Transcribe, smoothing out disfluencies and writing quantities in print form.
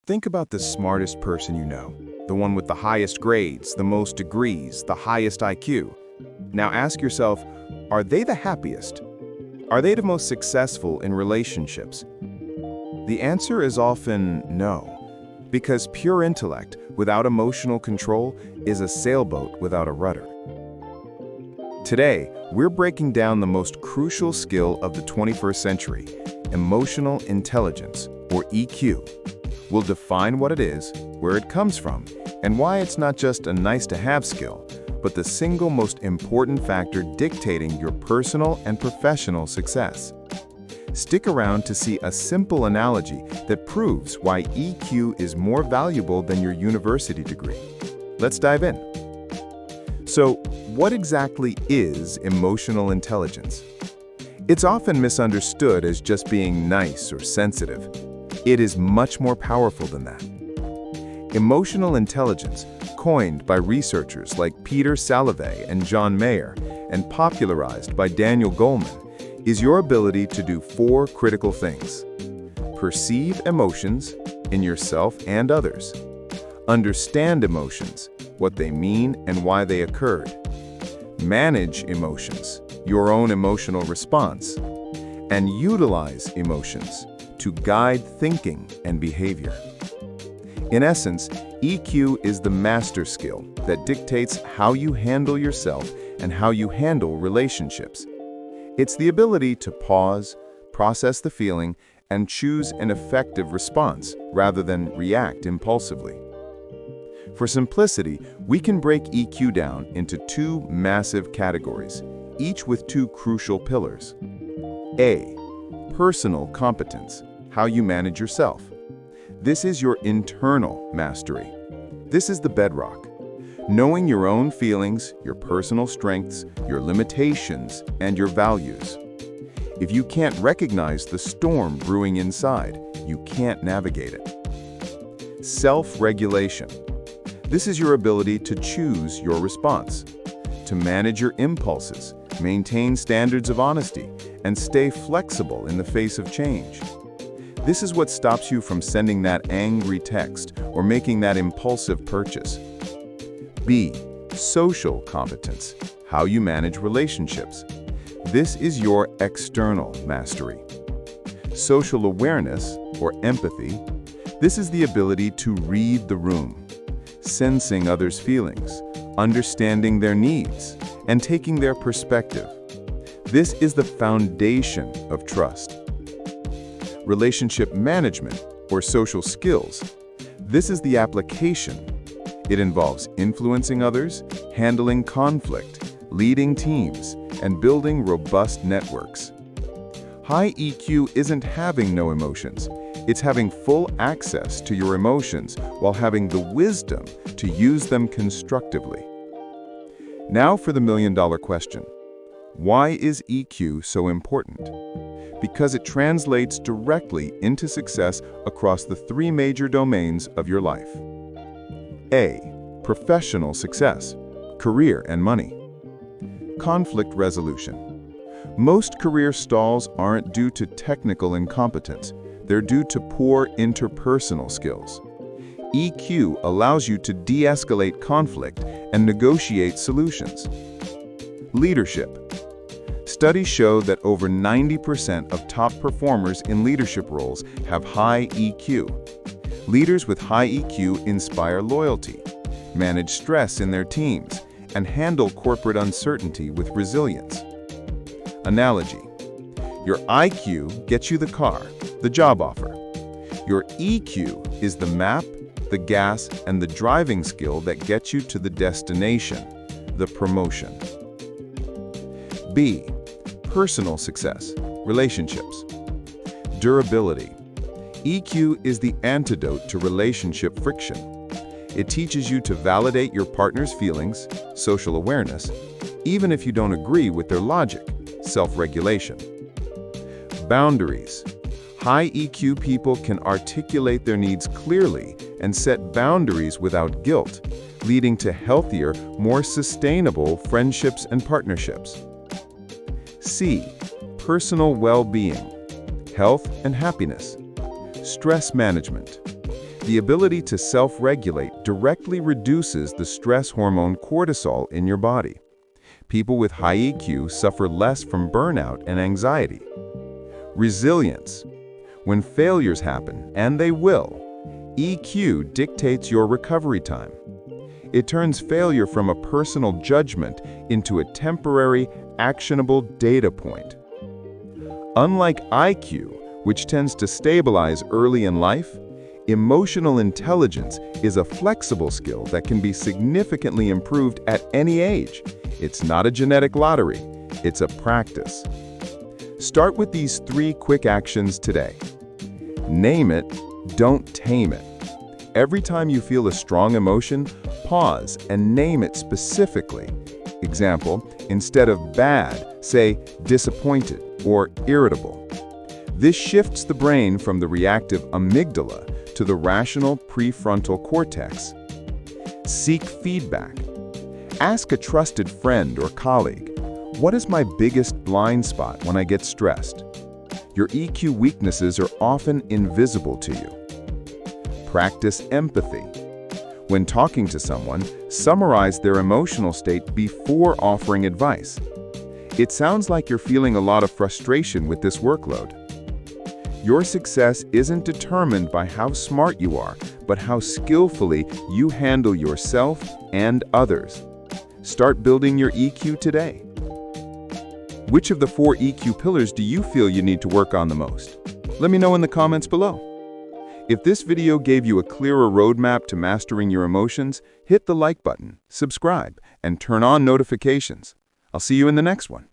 Think about the smartest person you know, the one with the highest grades, the most degrees, the highest IQ. Now ask yourself, are they the happiest? Are they the most successful in relationships? The answer is often no, because pure intellect without emotional control is a sailboat without a rudder. Today, we're breaking down the most crucial skill of the 21st century, emotional intelligence, or EQ. We'll define what it is, where it comes from, and why it's not just a nice-to-have skill, but the single most important factor dictating your personal and professional success. Stick around to see a simple analogy that proves why EQ is more valuable than your university degree. Let's dive in. So, what exactly is emotional intelligence? It's often misunderstood as just being nice or sensitive. It is much more powerful than that. Emotional intelligence, coined by researchers like Peter Salovey and John Mayer, and popularized by Daniel Goleman, is your ability to do four critical things. Perceive emotions in yourself and others. Understand emotions, what they mean and why they occurred. Manage emotions, your own emotional response. And utilize emotions to guide thinking and behavior. In essence, EQ is the master skill that dictates how you handle yourself and how you handle relationships. It's the ability to pause, process the feeling, and choose an effective response rather than react impulsively. For simplicity, we can break EQ down into two massive categories, each with two crucial pillars. A. Personal competence, how you manage yourself. This is your internal mastery. This is the bedrock. Knowing your own feelings, your personal strengths, your limitations, and your values. If you can't recognize the storm brewing inside, you can't navigate it. Self-regulation. This is your ability to choose your response, to manage your impulses, maintain standards of honesty, and stay flexible in the face of change. This is what stops you from sending that angry text or making that impulsive purchase. B. Social competence, how you manage relationships. This is your external mastery. Social awareness, or empathy, this is the ability to read the room, sensing others' feelings, understanding their needs, and taking their perspective. This is the foundation of trust. Relationship management, or social skills. This is the application. It involves influencing others, handling conflict, leading teams, and building robust networks. High EQ isn't having no emotions. It's having full access to your emotions while having the wisdom to use them constructively. Now for the million-dollar question. Why is EQ so important? Because it translates directly into success across the three major domains of your life. A. Professional success, career and money. Conflict resolution. Most career stalls aren't due to technical incompetence. They're due to poor interpersonal skills. EQ allows you to de-escalate conflict and negotiate solutions. Leadership. Studies show that over 90% of top performers in leadership roles have high EQ. Leaders with high EQ inspire loyalty, manage stress in their teams, and handle corporate uncertainty with resilience. Analogy. Your IQ gets you the car, the job offer. Your EQ is the map, the gas, and the driving skill that gets you to the destination, the promotion. B. Personal success, relationships. Durability. EQ is the antidote to relationship friction. It teaches you to validate your partner's feelings, social awareness, even if you don't agree with their logic, self-regulation. Boundaries. High EQ people can articulate their needs clearly and set boundaries without guilt, leading to healthier, more sustainable friendships and partnerships. C. Personal well-being, health and happiness. Stress management. The ability to self-regulate directly reduces the stress hormone cortisol in your body. People with high EQ suffer less from burnout and anxiety. Resilience. When failures happen, and they will, EQ dictates your recovery time. It turns failure from a personal judgment into a temporary, actionable data point. Unlike IQ, which tends to stabilize early in life, emotional intelligence is a flexible skill that can be significantly improved at any age. It's not a genetic lottery, it's a practice. Start with these 3 quick actions today. Name it, don't tame it. Every time you feel a strong emotion, pause and name it specifically. Example, instead of bad, say disappointed or irritable. This shifts the brain from the reactive amygdala to the rational prefrontal cortex. Seek feedback. Ask a trusted friend or colleague, what is my biggest blind spot when I get stressed? Your EQ weaknesses are often invisible to you. Practice empathy. When talking to someone, summarize their emotional state before offering advice. It sounds like you're feeling a lot of frustration with this workload. Your success isn't determined by how smart you are, but how skillfully you handle yourself and others. Start building your EQ today. Which of the 4 EQ pillars do you feel you need to work on the most? Let me know in the comments below. If this video gave you a clearer roadmap to mastering your emotions, hit the like button, subscribe, and turn on notifications. I'll see you in the next one.